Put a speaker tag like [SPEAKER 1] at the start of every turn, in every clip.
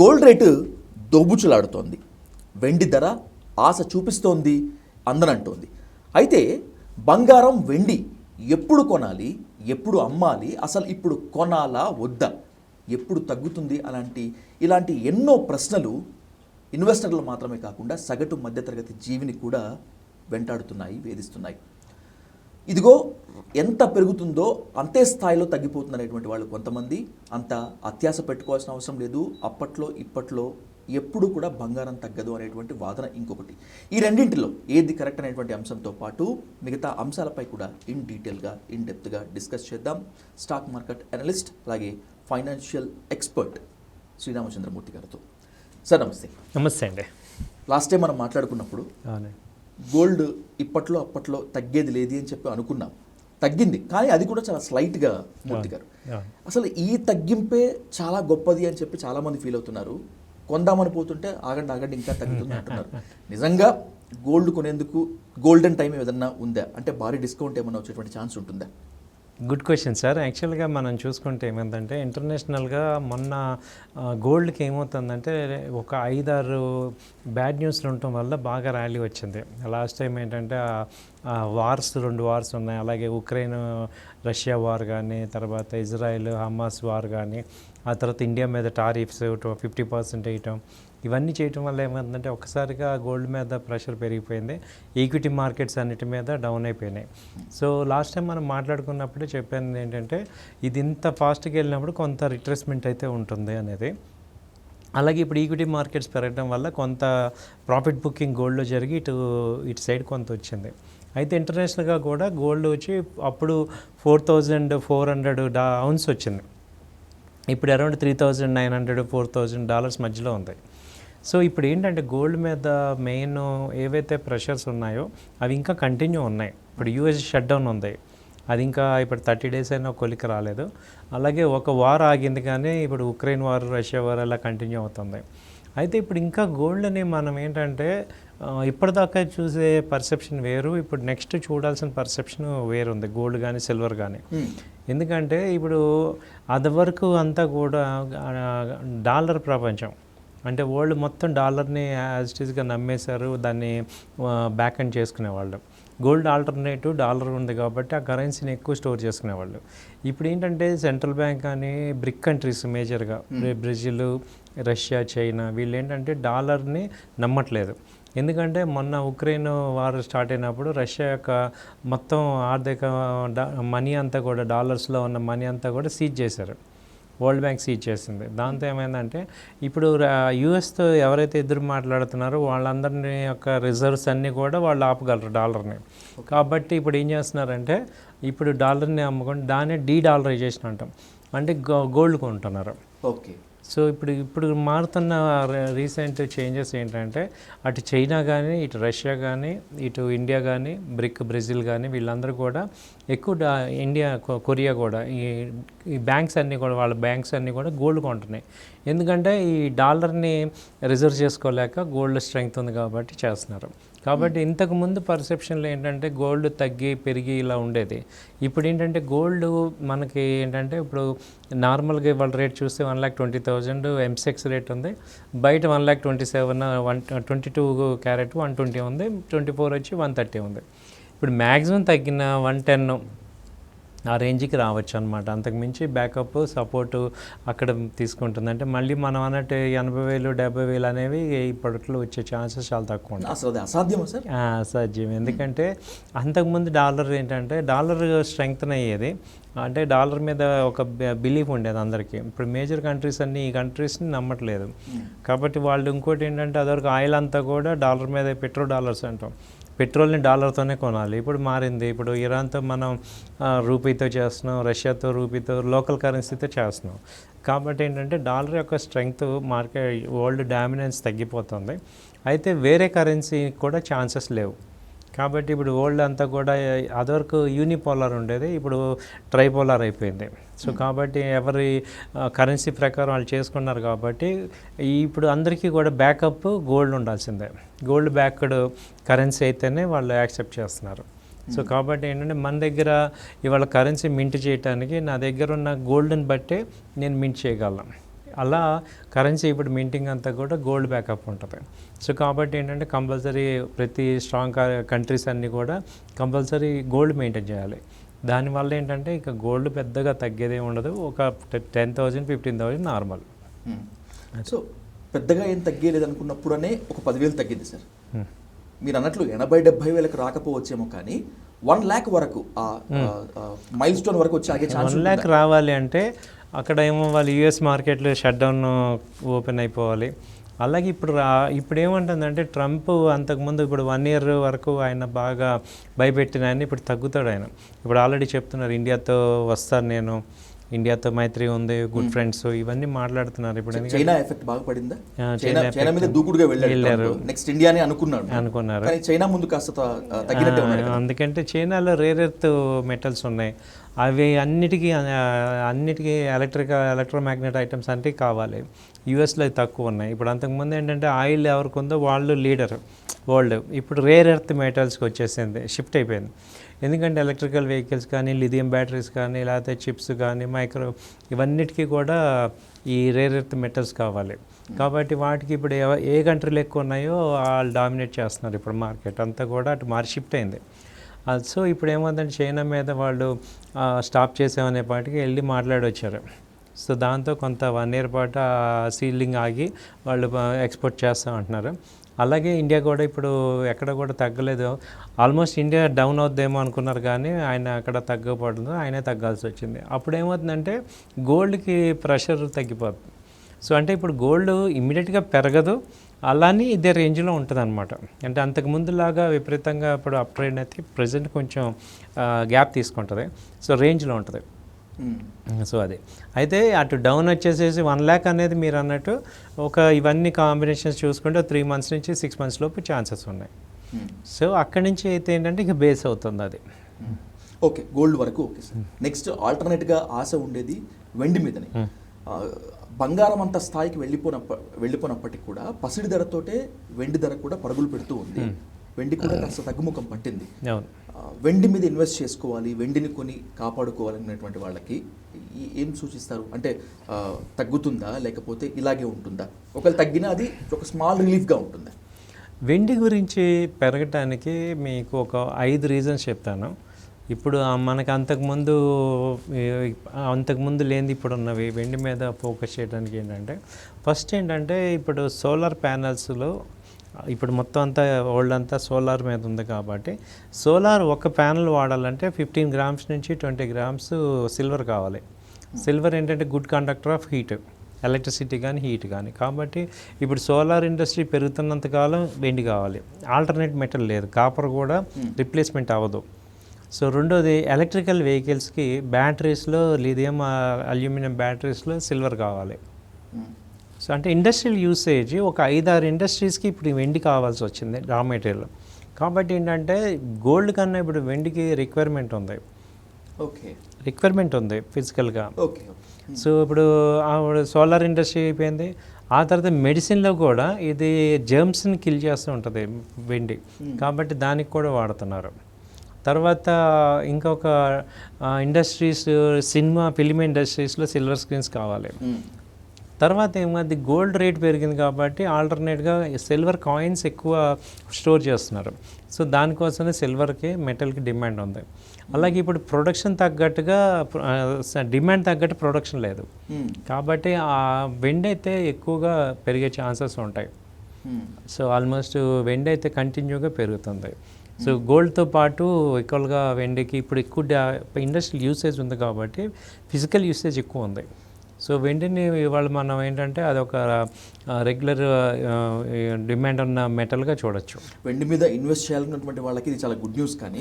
[SPEAKER 1] Gold rate దోబుచులాడుతోంది, వెండి ధర ఆశ చూపిస్తోంది అందనంటోంది. అయితే బంగారం వెండి ఎప్పుడు కొనాలి, ఎప్పుడు అమ్మాలి, అసలు ఇప్పుడు కొనాలా వద్దా, ఎప్పుడు తగ్గుతుంది, ఇలాంటి ఎన్నో ప్రశ్నలు ఇన్వెస్టర్లు మాత్రమే కాకుండా సగటు మధ్యతరగతి జీవిని కూడా వెంటాడుతున్నాయి, వేధిస్తున్నాయి. ఇదిగో ఎంత పెరుగుతుందో అంతే స్థాయిలో తగ్గిపోతుందనేటువంటి వాళ్ళు కొంతమంది. అంత అత్యాశ పెట్టుకోవాల్సిన అవసరం లేదు. అప్పట్లో ఇప్పట్లో ఎప్పుడు కూడా బంగారం తగ్గదు అనేటువంటి వాదన ఇంకొకటి. ఈ రెండింటిలో ఏది కరెక్ట్ అనేటువంటి అంశంతో పాటు మిగతా అంశాలపై కూడా ఇన్ డీటెయిల్గా ఇన్ డెప్త్గా డిస్కస్ చేద్దాం. స్టాక్ మార్కెట్ అనలిస్ట్ అలాగే ఫైనాన్షియల్ ఎక్స్పర్ట్ శ్రీరామచంద్రమూర్తి గారితో. సార్ నమస్తే.
[SPEAKER 2] నమస్తే అండి.
[SPEAKER 1] లాస్ట్ టైం మనం మాట్లాడుకున్నప్పుడు గోల్డ్ అప్పట్లో తగ్గేది లేదు అని చెప్పి అనుకున్నాం. తగ్గింది, కానీ అది కూడా చాలా స్లైట్గా. మూర్తి గారు, అసలు ఈ తగ్గింపే చాలా గొప్పది అని చెప్పి చాలామంది ఫీల్ అవుతున్నారు. కొందామని పోతుంటే ఆగండి ఇంకా తగ్గుతుంది అంటున్నారు. నిజంగా గోల్డ్ కొనేందుకు గోల్డెన్ టైం ఏదన్నా ఉందా, అంటే భారీ డిస్కౌంట్ ఏమన్నా వచ్చేటువంటి ఛాన్స్ ఉంటుందా?
[SPEAKER 2] Good question sir. యాక్చువల్గా మనం చూసుకుంటే ఏమైందంటే ఇంటర్నేషనల్గా మొన్న గోల్డ్కి ఏమవుతుందంటే ఒక 5-6 బ్యాడ్ న్యూస్లు ఉండటం వల్ల బాగా ర్యాలీ వచ్చింది. లాస్ట్ టైం ఏంటంటే వార్స్ 2 వార్స్ ఉన్నాయి. అలాగే ఉక్రెయిన్ రష్యా వార్ కానీ, తర్వాత ఇజ్రాయెల్ హమాస్ వార్ కానీ, ఆ తర్వాత ఇండియా మీద టారిఫ్స్ 50% వేయటం, ఇవన్నీ చేయటం వల్ల ఏమైందంటే ఒకసారిగా గోల్డ్ మీద ప్రెషర్ పెరిగిపోయింది. ఈక్విటీ మార్కెట్స్ అన్నిటి మీద డౌన్ అయిపోయినాయి. సో లాస్ట్ టైం మనం మాట్లాడుకున్నప్పుడే చెప్పాను ఏంటంటే ఇది ఇంత ఫాస్ట్గా వెళ్ళినప్పుడు కొంత రిట్రేస్మెంట్ అయితే ఉంటుంది అనేది. అలాగే ఇప్పుడు ఈక్విటీ మార్కెట్స్ పెరగడం వల్ల కొంత ప్రాఫిట్ బుకింగ్ గోల్డ్లో జరిగి ఇటు సైడ్ కొంత వచ్చింది. అయితే ఇంటర్నేషనల్గా కూడా గోల్డ్ వచ్చి అప్పుడు $4,400 ఔన్స్ వచ్చింది. ఇప్పుడు అరౌండ్ $3,900 $4,000 మధ్యలో ఉంది. సో ఇప్పుడు ఏంటంటే గోల్డ్ మీద మెయిన్ ఏవైతే ప్రెషర్స్ ఉన్నాయో అవి ఇంకా కంటిన్యూ ఉన్నాయి. ఇప్పుడు యూఎస్ షట్ డౌన్ ఉంది, అది ఇంకా ఇప్పుడు 30 days అయినా కొలికి రాలేదు. అలాగే ఒక వార్ ఆగింది, కానీ ఇప్పుడు ఉక్రెయిన్ వార్ రష్యా వార్ అలా కంటిన్యూ అవుతుంది. అయితే ఇప్పుడు ఇంకా గోల్డ్ని మనం ఏంటంటే ఇప్పటిదాకా చూసే పర్సెప్షన్ వేరు, ఇప్పుడు నెక్స్ట్ చూడాల్సిన పర్సెప్షన్ వేరుంది గోల్డ్ కానీ సిల్వర్ కానీ. ఎందుకంటే ఇప్పుడు అదివరకు అంతా కూడా డాలర్ ప్రపంచం, అంటే వరల్డ్ మొత్తం డాలర్ని యాజ్ ఇట్ ఈస్గా నమ్మేశారు, దాన్ని బ్యాక్ అండ్ చేసుకునేవాళ్ళు. గోల్డ్ ఆల్టర్నేటివ్ డాలర్ ఉంది కాబట్టి ఆ కరెన్సీని ఎక్కువ స్టోర్ చేసుకునేవాళ్ళు. ఇప్పుడు ఏంటంటే సెంట్రల్ బ్యాంక్ కానీ బ్రిక్ కంట్రీస్ మేజర్గా బ్రెజిల్, రష్యా, చైనా వీళ్ళు ఏంటంటే డాలర్ని నమ్మట్లేదు. ఎందుకంటే మొన్న ఉక్రెయిన్ వార్ స్టార్ట్ అయినప్పుడు రష్యా యొక్క మొత్తం ఆర్థిక మనీ అంతా కూడా డాలర్స్లో ఉన్న మనీ అంతా కూడా సీజ్ చేశారు, వరల్డ్ బ్యాంక్ సీజ్ చేసింది. దాంతో ఏమైందంటే ఇప్పుడు యూఎస్తో ఎవరైతే ఎదురు మాట్లాడుతున్నారో వాళ్ళందరినీ యొక్క రిజర్వ్స్ అన్నీ కూడా వాళ్ళు ఆపగలరు డాలర్ని. కాబట్టి ఇప్పుడు ఏం చేస్తున్నారంటే ఇప్పుడు డాలర్ని అమ్ముకొని దాన్ని డీడాలరైజేషన్ అంటాం, అంటే గోల్డ్ కొంటున్నారు.
[SPEAKER 1] ఓకే.
[SPEAKER 2] సో ఇప్పుడు మారుతున్న రీసెంట్ చేంజెస్ ఏంటంటే అటు చైనా కానీ, ఇటు రష్యా కానీ, ఇటు ఇండియా కానీ, బ్రెజిల్ కానీ వీళ్ళందరూ కూడా ఎక్కువ ఇండియా, కొరియా కూడా ఈ బ్యాంక్స్ అన్నీ కూడా వాళ్ళ బ్యాంక్స్ అన్నీ కూడా గోల్డ్ కొంటున్నాయి. ఎందుకంటే ఈ డాలర్ని రిజర్వ్ చేసుకోలేక గోల్డ్ స్ట్రెంగ్త్ ఉంది కాబట్టి చేస్తున్నారు. కాబట్టి ఇంతకుముందు పర్సెప్షన్లో ఏంటంటే గోల్డ్ తగ్గి పెరిగి ఇలా ఉండేది. ఇప్పుడు ఏంటంటే గోల్డ్ మనకి ఏంటంటే ఇప్పుడు నార్మల్గా ఇవాళ రేట్ చూస్తే 1,20,000 ఎంసెక్స్ రేట్ ఉంది, బయట 1,27,000 22 క్యారెట్ 120 ఉంది, 24 వచ్చి 130 ఉంది. ఇప్పుడు మ్యాక్సిమం తగ్గిన 110 ఆ రేంజ్కి రావచ్చు అనమాట. అంతకుమించి బ్యాకప్ సపోర్టు అక్కడ తీసుకుంటుంది. అంటే మళ్ళీ మనం అన్నట్టు 80,000 70,000 అనేవి ఇప్పట్లో వచ్చే ఛాన్సెస్ చాలా తక్కువ ఉంటాయి.
[SPEAKER 1] అసలు అది అసాధ్యం సార్?
[SPEAKER 2] అసాధ్యం. ఎందుకంటే అంతకుముందు డాలర్ ఏంటంటే డాలర్ స్ట్రెంగ్తన్ అయ్యేది, అంటే డాలర్ మీద ఒక బిలీఫ్ ఉండేది అందరికీ. ఇప్పుడు మేజర్ కంట్రీస్ అన్నీ ఈ కంట్రీస్ని నమ్మట్లేదు. కాబట్టి వాళ్ళు ఇంకోటి ఏంటంటే అదివరకు ఆయిల్ అంతా కూడా డాలర్ మీద పెట్రో డాలర్స్ అంటాం, పెట్రోల్ని డాలర్తోనే కొనాలి. ఇప్పుడు మారింది. ఇప్పుడు ఇరాన్తో మనం రూపీతో చేస్తున్నాం, రష్యాతో రూపీతో లోకల్ కరెన్సీతో చేస్తున్నాం. కాబట్టి ఏంటంటే డాలర్ యొక్క స్ట్రెంగ్త్ మార్కెట్ వరల్డ్ డామినెన్స్ తగ్గిపోతుంది. అయితే వేరే కరెన్సీ కూడా ఛాన్సెస్ లేవు. కాబట్టి ఇప్పుడు వరల్డ్ అంతా కూడా అదివరకు యూనిపోలార్ ఉండేది, ఇప్పుడు ట్రైపోలార్ అయిపోయింది. సో కాబట్టి ఎవరి కరెన్సీ ప్రకారం వాళ్ళు చేసుకున్నారు. కాబట్టి ఇప్పుడు అందరికీ కూడా బ్యాకప్ గోల్డ్ ఉండాల్సిందే. గోల్డ్ బ్యాక్డ్ కరెన్సీ అయితేనే వాళ్ళు యాక్సెప్ట్ చేస్తున్నారు. సో కాబట్టి ఏంటంటే మన దగ్గర ఇవాళ కరెన్సీ మింట్ చేయడానికి నా దగ్గర ఉన్న గోల్డ్ని బట్టే నేను మింట్ చేయగలను. అలా కరెన్సీ ఇప్పుడు మింటింగ్ అంతా కూడా గోల్డ్ బ్యాకప్ ఉంటుంది. సో కాబట్టి ఏంటంటే కంపల్సరీ ప్రతి స్ట్రాంగ్ కంట్రీస్ అన్నీ కూడా కంపల్సరీ గోల్డ్ మెయింటైన్ చేయాలి. దానివల్ల ఏంటంటే ఇక గోల్డ్ పెద్దగా తగ్గేదే ఉండదు. ఒక 10,000 15,000 నార్మల్.
[SPEAKER 1] సో పెద్దగా ఏం తగ్గేలేదు అనుకున్నప్పుడనే ఒక 10,000 తగ్గింది సార్. మీరు అన్నట్లు 80,000-70,000 రాకపోవచ్చేమో, కానీ 1 lakh వరకు మైల్ స్టోన్ వరకు వచ్చి ఆగే ఛాన్స్
[SPEAKER 2] 1 lakh రావాలి అంటే అక్కడ ఏమో వాళ్ళు యూఎస్ మార్కెట్లో షట్ డౌన్ ఓపెన్ అయిపోవాలి. అలాగే ఇప్పుడు ఏమంటుందంటే ట్రంప్ అంతకుముందు ఇప్పుడు 1 year వరకు ఆయన బాగా భయపెట్టిన ఆయన ఇప్పుడు తగ్గుతాడు. ఆయన ఇప్పుడు ఆల్రెడీ చెప్తున్నారు, ఇండియాతో వస్తాను నేను, ఇండియాతో మైత్రి ఉంది, గుడ్ ఫ్రెండ్స్, ఇవన్నీ మాట్లాడుతున్నారు. ఇప్పుడు
[SPEAKER 1] చైనా ఎఫెక్ట్ బాగా పడిందా? చైనా మీద దూకుడుగా వెళ్ళారు, నెక్స్ట్ ఇండియాని అనుకున్నారు, కానీ చైనా ముందు కాస్త తగ్గినట్టే ఉన్నారు.
[SPEAKER 2] అందుకంటే చైనాలో రేర్ ఎర్త్ మెటల్స్ ఉన్నాయి, అవి అన్నిటికీ ఎలక్ట్రోమాగ్నెట్ ఐటమ్స్ అంటే కావాలి. యూఎస్లో తక్కువ ఉన్నాయి. ఇప్పుడు అంతకుముందు ఏంటంటే ఆయిల్ ఎవరికి ఉందో వాళ్ళు లీడర్ వరల్డ్. ఇప్పుడు రేర్ ఎర్త్ మెటల్స్కి వచ్చేసింది, షిఫ్ట్ అయిపోయింది. ఎందుకంటే ఎలక్ట్రికల్ వెహికల్స్ కానీ, లిథియం బ్యాటరీస్ కానీ, లేకపోతే చిప్స్ కానీ, ఇవన్నిటికీ కూడా ఈ రేర్ ఎర్త్ మెటల్స్ కావాలి. కాబట్టి వాటికి ఇప్పుడు ఏ కంట్రీలు ఎక్కువ ఉన్నాయో వాళ్ళు డామినేట్ చేస్తున్నారు. ఇప్పుడు మార్కెట్ అంతా కూడా అటు షిఫ్ట్ అయింది. సో ఇప్పుడు ఏమవుతుందంటే చైనా మీద వాళ్ళు స్టాప్ చేసామనే పాటికి వెళ్ళి మాట్లాడొచ్చారు. సో దాంతో కొంత 1 year పాటు సీలింగ్ ఆగి వాళ్ళు ఎక్స్పోర్ట్ చేస్తామంటున్నారు. అలాగే ఇండియా కూడా ఇప్పుడు ఎక్కడ కూడా తగ్గలేదు. ఆల్మోస్ట్ ఇండియా డౌన్ అవుద్దేమో అనుకున్నారు, కానీ ఆయన అక్కడ తగ్గకపోవడంతో ఆయనే తగ్గాల్సి వచ్చింది. అప్పుడు ఏమవుతుందంటే గోల్డ్కి ప్రెషర్ తగ్గిపోతుంది. సో అంటే ఇప్పుడు గోల్డ్ ఇమ్మీడియట్గా పెరగదు, అలానే ఇదే రేంజ్లో ఉంటుంది అనమాట. అంటే అంతకుముందులాగా విపరీతంగా ఇప్పుడు అప్ ట్రెండ్ అయితే ప్రజెంట్ కొంచెం గ్యాప్ తీసుకుంటుంది. సో రేంజ్లో ఉంటుంది. సో అది అయితే అటు డౌన్ వచ్చేసేసి 1 lakh అనేది మీరు అన్నట్టు ఇవన్నీ కాంబినేషన్స్ చూసుకుంటే 3 months నుంచి 6 months లోపు ఛాన్సెస్ ఉన్నాయి. సో అక్కడి నుంచి అయితే ఏంటంటే ఇక బేస్ అవుతుంది అది.
[SPEAKER 1] ఓకే, గోల్డ్ వరకు ఓకే సార్. నెక్స్ట్ ఆల్టర్నేట్గా ఆశ ఉండేది వెండి మీదనే. బంగారం అంత స్థాయికి వెళ్ళిపోయినప్పటికీ కూడా పసిడి ధరతోటే వెండి ధర కూడా పరుగులు పెడుతూ ఉంది. వెండి కూడా కాస్త తగ్గుముఖం పట్టింది. వెండి మీద ఇన్వెస్ట్ చేసుకోవాలి, వెండిని కొని కాపాడుకోవాలనేటువంటి వాళ్ళకి ఏం సూచిస్తారు? అంటే తగ్గుతుందా లేకపోతే ఇలాగే ఉంటుందా? ఒకవేళ తగ్గినా అది ఒక స్మాల్ రిలీఫ్గా ఉంటుందా?
[SPEAKER 2] వెండి గురించి పెరగటానికి మీకు ఒక 5 reasons చెప్తాను. ఇప్పుడు మనకు అంతకుముందు లేనిది ఇప్పుడు ఉన్నవి వెండి మీద ఫోకస్ చేయడానికి ఏంటంటే, ఫస్ట్ ఏంటంటే ఇప్పుడు సోలార్ ప్యానల్స్లో ఇప్పుడు మొత్తం అంతా వరల్డ్ అంతా సోలార్ మీద ఉంది. కాబట్టి సోలార్ ఒక ప్యానల్ వాడాలంటే 15 grams నుంచి 20 grams సిల్వర్ కావాలి. సిల్వర్ ఏంటంటే good conductor of heat, electricity కానీ హీట్ కానీ. కాబట్టి ఇప్పుడు సోలార్ ఇండస్ట్రీ పెరుగుతున్నంతకాలం వెండి కావాలి, ఆల్టర్నేట్ మెటల్ లేదు, కాపర్ కూడా రిప్లేస్మెంట్ అవ్వదు. సో రెండోది ఎలక్ట్రికల్ వెహికల్స్కి బ్యాటరీస్లో లిథియం అల్యూమినియం బ్యాటరీస్లో సిల్వర్ కావాలి. సో అంటే ఇండస్ట్రియల్ యూసేజ్ ఒక 5-6 ఇండస్ట్రీస్కి ఇప్పుడు వెండి కావాల్సి వచ్చింది రా మెటీరియల్. కాబట్టి ఏంటంటే గోల్డ్ కన్నా ఇప్పుడు వెండికి రిక్వైర్మెంట్ ఉంది ఫిజికల్గా. సో ఇప్పుడు సోలార్ ఇండస్ట్రీ అయిపోయింది. ఆ తర్వాత మెడిసిన్లో కూడా ఇది జర్మ్స్ని కిల్ చేస్తూ ఉంటుంది వెండి, కాబట్టి దానికి కూడా వాడుతున్నారు. తర్వాత ఇంకొక ఇండస్ట్రీస్, ఫిల్మ్ ఇండస్ట్రీస్లో సిల్వర్ స్క్రీన్స్ కావాలి. తర్వాత ఏమది గోల్డ్ రేట్ పెరిగింది కాబట్టి ఆల్టర్నేట్గా సిల్వర్ కాయిన్స్ ఎక్కువ స్టోర్ చేస్తున్నారు. సో దానికోసమే సిల్వర్కి మెటల్కి డిమాండ్ ఉంది. అలాగే ఇప్పుడు ప్రొడక్షన్ తగ్గట్టుగా డిమాండ్ తగ్గట్టు ప్రొడక్షన్ లేదు, కాబట్టి ఆ వెండి అయితే ఎక్కువగా పెరిగే ఛాన్సెస్ ఉంటాయి. సో ఆల్మోస్ట్ వెండి అయితే కంటిన్యూగా పెరుగుతుంది. సో గోల్డ్తో పాటు ఈక్వల్గా వెండికి ఇప్పుడు ఎక్కువ ఇండస్ట్రియల్ యూసేజ్ ఉంది కాబట్టి ఫిజికల్ యూసేజ్ ఎక్కువ ఉంది. సో వెండిని ఇవాళ మనం ఏంటంటే అదొక రెగ్యులర్ డిమాండ్ ఉన్న మెటల్గా చూడొచ్చు.
[SPEAKER 1] వెండి మీద ఇన్వెస్ట్ చేయాలన్నటువంటి వాళ్ళకి ఇది చాలా గుడ్ న్యూస్. కానీ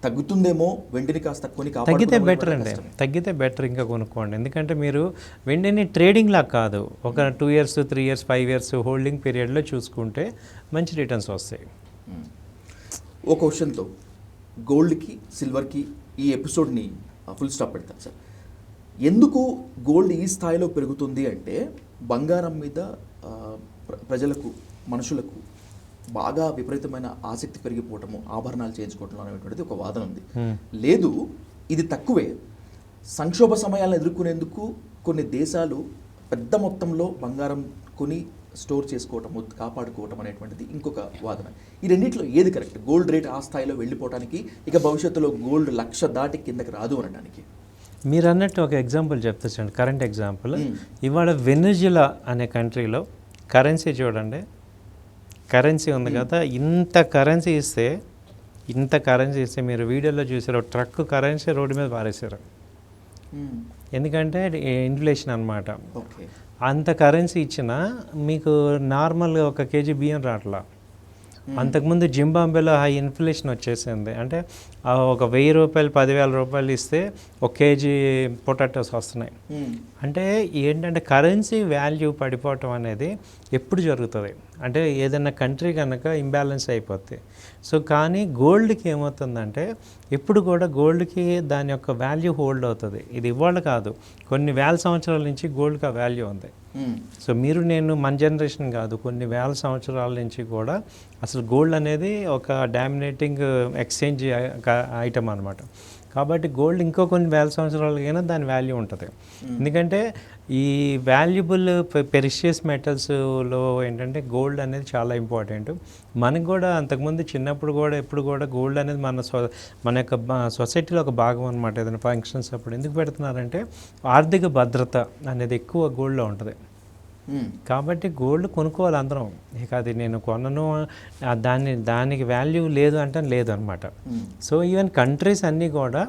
[SPEAKER 1] తగ్గుతుందేమో, వెండిని కాస్త కొని
[SPEAKER 2] తగ్గితే బెటర్ అండి, తగ్గితే బెటర్ ఇంకా కొనుక్కోండి. ఎందుకంటే మీరు వెండిని ట్రేడింగ్ లాగా కాదు, ఒక 2 years 3 years 5 years హోల్డింగ్ పీరియడ్లో చూసుకుంటే మంచి రిటర్న్స్ వస్తాయి.
[SPEAKER 1] ఒక క్వశ్చన్తో గోల్డ్కి సిల్వర్కి ఈ ఎపిసోడ్ని ఫుల్ స్టాప్ పెడతాను సార్. ఎందుకు గోల్డ్ ఈ స్థాయిలో పెరుగుతుంది అంటే బంగారం మీద ప్రజలకు, మనుషులకు బాగా విపరీతమైన ఆసక్తి పెరిగిపోవటము, ఆభరణాలు చేయించుకోవటం అనేటువంటిది ఒక వాదన ఉంది. లేదు, ఇది తక్కువే. సంక్షోభ సమయాలను ఎదుర్కొనేందుకు కొన్ని దేశాలు పెద్ద మొత్తంలో బంగారం కొని స్టోర్ చేసుకోవటం కాపాడుకోవటం అనేటువంటిది ఇంకొక వాదన. ఈ రెండిట్లో ఏది కరెక్ట్? గోల్డ్ రేట్ ఆ స్థాయిలో వెళ్ళిపోవడానికి, ఇక భవిష్యత్తులో గోల్డ్ 1,00,000 దాటి కిందకి రాదు అనడానికి?
[SPEAKER 2] మీరు అన్నట్టు ఒక ఎగ్జాంపుల్ చెప్తాను, కరెంట్ ఎగ్జాంపుల్. ఇవాళ వెనిజులా అనే కంట్రీలో కరెన్సీ చూడండి, కరెన్సీ ఉంది కదా, ఇంత కరెన్సీ ఇస్తే మీరు వీడియోలో చూసారు, ట్రక్ కరెన్సీ రోడ్డు మీద పారేశారు. ఎందుకంటే ఇన్ఫ్లేషన్ అనమాట.
[SPEAKER 1] ఓకే.
[SPEAKER 2] అంత కరెన్సీ ఇచ్చినా మీకు నార్మల్గా 1 కేజీ బియ్యం రావట్లా. అంతకుముందు జింబాబ్వేలో హై ఇన్ఫ్లేషన్ వచ్చేసింది. అంటే ఒక 1,000 రూపాయలు 10,000 రూపాయలు ఇస్తే 1 కేజీ పొటాటోస్ వస్తున్నాయి. అంటే ఏంటంటే కరెన్సీ వాల్యూ పడిపోవటం అనేది ఎప్పుడు జరుగుతుంది అంటే ఏదైనా కంట్రీ కనుక ఇంబ్యాలెన్స్ అయిపోద్ది. సో కానీ గోల్డ్కి ఏమవుతుందంటే ఎప్పుడు కూడా గోల్డ్కి దాని యొక్క వాల్యూ హోల్డ్ అవుతుంది. ఇది ఇవాళ కాదు, కొన్ని వేల సంవత్సరాల నుంచి గోల్డ్కి ఆ వాల్యూ ఉంది. సో మీరు నేను మన జనరేషన్ కాదు, కొన్ని వేల సంవత్సరాల నుంచి కూడా అసలు గోల్డ్ అనేది ఒక డామినేటింగ్ ఎక్స్చేంజ్ ఐటమ్ అనమాట. కాబట్టి గోల్డ్ ఇంకో కొన్ని వేల సంవత్సరాలకైనా దాని వాల్యూ ఉంటుంది. ఎందుకంటే ఈ వాల్యుబుల్ పెరిషియస్ మెటల్స్లో ఏంటంటే గోల్డ్ అనేది చాలా ఇంపార్టెంట్. మనకు కూడా అంతకుముందు చిన్నప్పుడు కూడా ఎప్పుడు కూడా గోల్డ్ అనేది మన యొక్క సొసైటీలో ఒక భాగం అనమాట. ఏదైనా ఫంక్షన్స్ అప్పుడు ఎందుకు పెడుతున్నారంటే ఆర్థిక భద్రత అనేది ఎక్కువ గోల్డ్లో ఉంటుంది. కాబట్టి గోల్డ్ కొనుక్కోవాలి అందరం. ఇక అది నేను కొనను దానికి వాల్యూ లేదు అంటే లేదు అనమాట. సో ఈవెన్ కంట్రీస్ అన్నీ కూడా